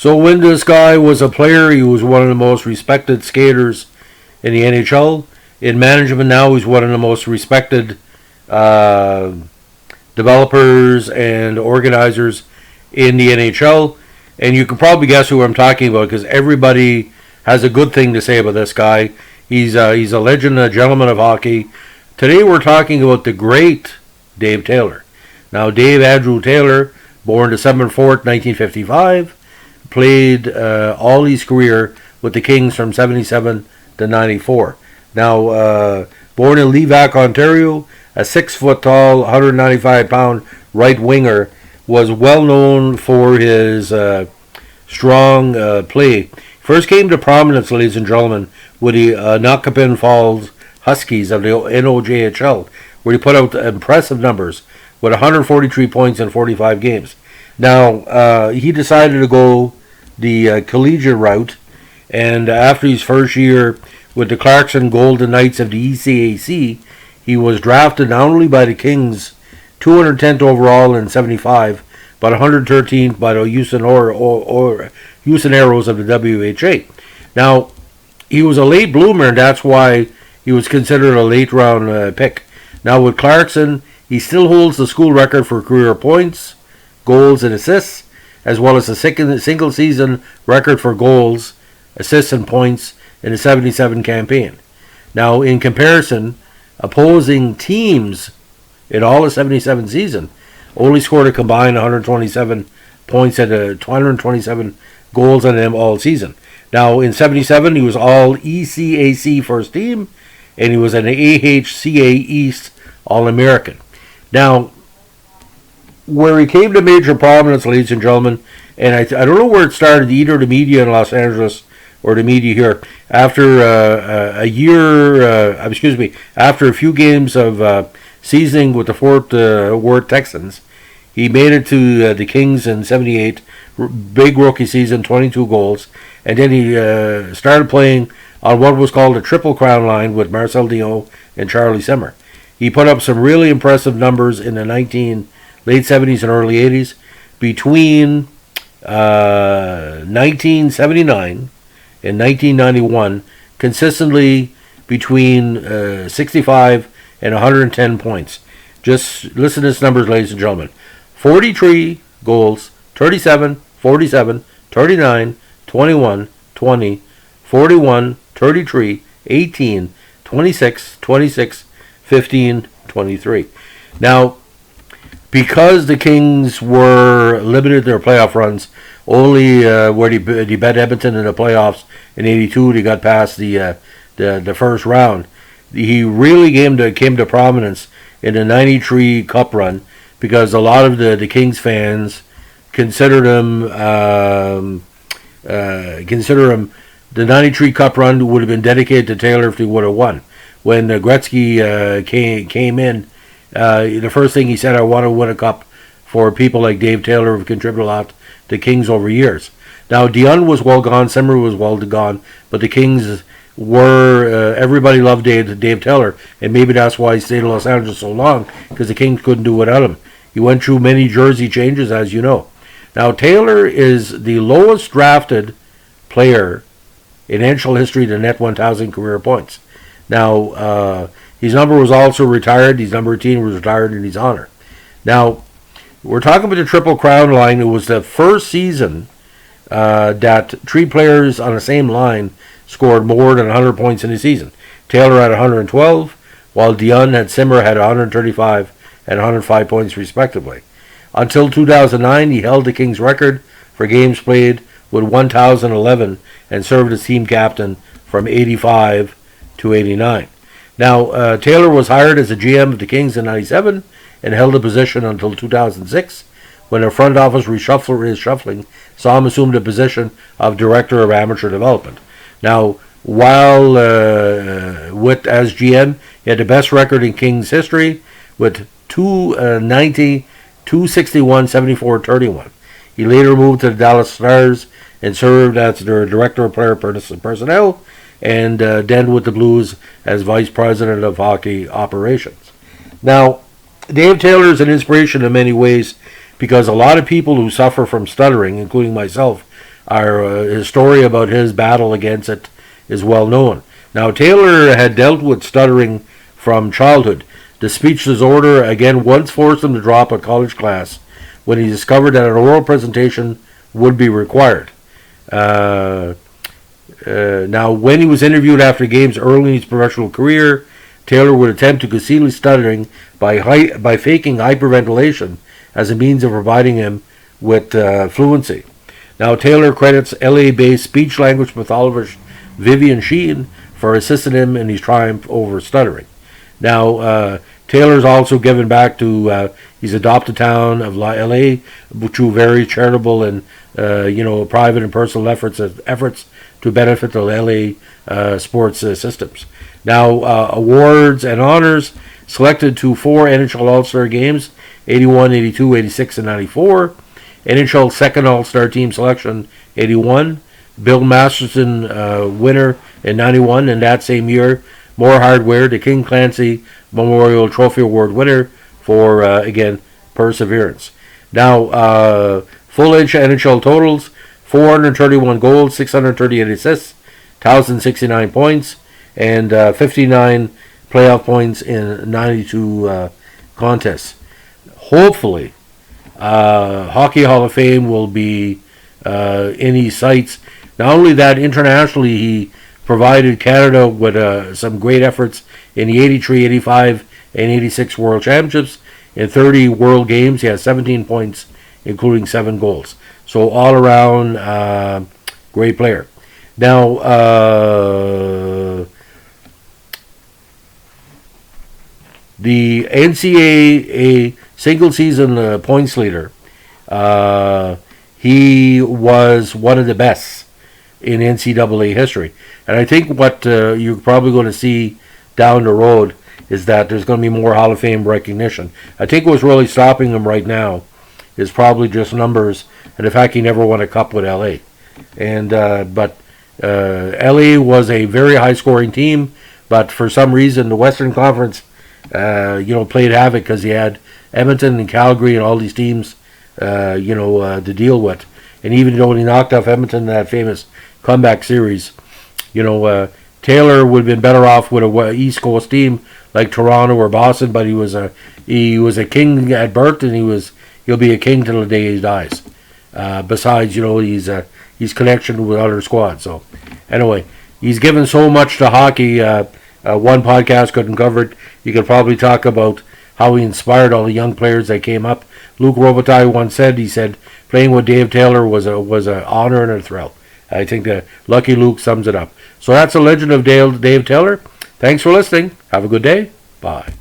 So when this guy was a player, he was one of the most respected skaters in the NHL. In management now, he's one of the most respected uh, developers and organizers in the NHL. And you can probably guess who I'm talking about because everybody has a good thing to say about this guy. He's a legend, a gentleman of hockey. Today we're talking about the great Dave Taylor. Now, Dave Andrew Taylor, born December 4th, 1955, played all his career with the Kings from 77 to 94. Now, born in Levac, Ontario, a 6 foot tall, 195-pound right winger, was well known for his strong play. First came to prominence, ladies and gentlemen, with the Nakapin Falls Huskies of the NHLer, where he put out impressive numbers with 143 points in 45 games. Now, he decided to go the collegiate route, and after his first year with the Clarkson Golden Knights of the ECAC, he was drafted not only by the Kings, 210th overall in 75, but 113th by the Houston Aeros of the WHA. Now, he was a late bloomer, and that's why he was considered a late round pick. Now, with Clarkson, he still holds the school record for career points, goals, and assists, as well as a single season record for goals, assists, and points in the 77 campaign. Now, in comparison, opposing teams in all the 77 season only scored a combined 127 points and 127 goals on them all season. Now, in 77, he was all ECAC first team, and he was an AHCA East All-American. Now, where he came to major prominence, ladies and gentlemen, and I don't know where it started, either the media in Los Angeles or the media here, after after a few games of seasoning with the Fort Worth Texans, he made it to the Kings in 78, big rookie season, 22 goals, and then he started playing on what was called the Triple Crown line with Marcel Dion and Charlie Simmer. He put up some really impressive numbers in the late 70s and early 80s. Between 1979 and 1991, consistently between 65 and 110 points. Just listen to these numbers, ladies and gentlemen. 43 goals, 37, 47, 39, 21, 20, 41, 33, 18, 26, 26, 15, 23. Now, because the Kings were limited in their playoff runs, only where they bet Edmonton in the playoffs in '82, they got past the first round. He really came to prominence in the '93 Cup run because a lot of the Kings fans considered him the '93 Cup run would have been dedicated to Taylor if he would have won. When Gretzky came in, the first thing he said, I want to win a cup for people like Dave Taylor who've contributed a lot to Kings over years. Now, Dion was well gone, Simmer was well gone, but the Kings were, everybody loved Dave Taylor, and maybe that's why he stayed in Los Angeles so long, because the Kings couldn't do without him. He went through many jersey changes, as you know. Now, Taylor is the lowest drafted player in NHL history to net 1,000 career points. Now, his number was also retired. His number 18 was retired in his honor. Now, we're talking about the Triple Crown line. It was the first season that three players on the same line scored more than 100 points in a season. Taylor had 112, while Dion and Simmer had 135 and 105 points respectively. Until 2009, he held the Kings record for games played with 1,011 and served as team captain from 85 to 89. Now, Taylor was hired as a GM of the Kings in 97 and held the position until 2006, when the front office reshuffling saw him assume the position of Director of Amateur Development. Now, while as GM, he had the best record in Kings history with 290, 261, 74, 31. He later moved to the Dallas Stars and served as their Director of Player Personnel, and then with the Blues as Vice President of Hockey Operations. Now, Dave Taylor is an inspiration in many ways because a lot of people who suffer from stuttering, including myself, his story about his battle against it is well known. Now, Taylor had dealt with stuttering from childhood. The speech disorder again once forced him to drop a college class when he discovered that an oral presentation would be required. Now, when he was interviewed after games early in his professional career, Taylor would attempt to conceal his stuttering by faking hyperventilation as a means of providing him with fluency. Now, Taylor credits LA-based speech-language pathologist Vivian Sheehan for assisting him in his triumph over stuttering. Now, Taylor's also given back to his adopted town of LA through very charitable and private and personal efforts to benefit the LA sports systems. Now, awards and honors selected to 4 NHL All-Star games, 81, 82, 86, and 94. NHL second All-Star team selection, 81. Bill Masterson winner in 91, and that same year, more hardware, the King Clancy Memorial Trophy Award winner for, again, perseverance. Now, full NHL totals, 431 goals, 638 assists, 1,069 points, and 59 playoff points in 92 contests. Hopefully, Hockey Hall of Fame will be in his sights. Not only that, internationally, he provided Canada with some great efforts in the 83, 85, and 86 World Championships. In 30 World Games, he has 17 points, including 7 goals. So all around, great player. Now, the NCAA single season points leader, he was one of the best in NCAA history. And I think what you're probably going to see down the road is that there's going to be more Hall of Fame recognition. I think what's really stopping him right now is probably just numbers and the fact he never won a cup with LA. And but LA was a very high-scoring team, but for some reason the Western Conference, played havoc because he had Edmonton and Calgary and all these teams, to deal with. And even though he knocked off Edmonton in that famous comeback series, Taylor would have been better off with a East Coast team like Toronto or Boston. But he was a king at birth, and he'll be a king till the day he dies. Besides, his connection with other squads. So anyway, he's given so much to hockey. One podcast couldn't cover it. You could probably talk about how he inspired all the young players that came up. Luc Robitaille once said, playing with Dave Taylor was an honor and a thrill. I think that Lucky Luke sums it up. So that's the legend of Dave Taylor. Thanks for listening. Have a good day. Bye.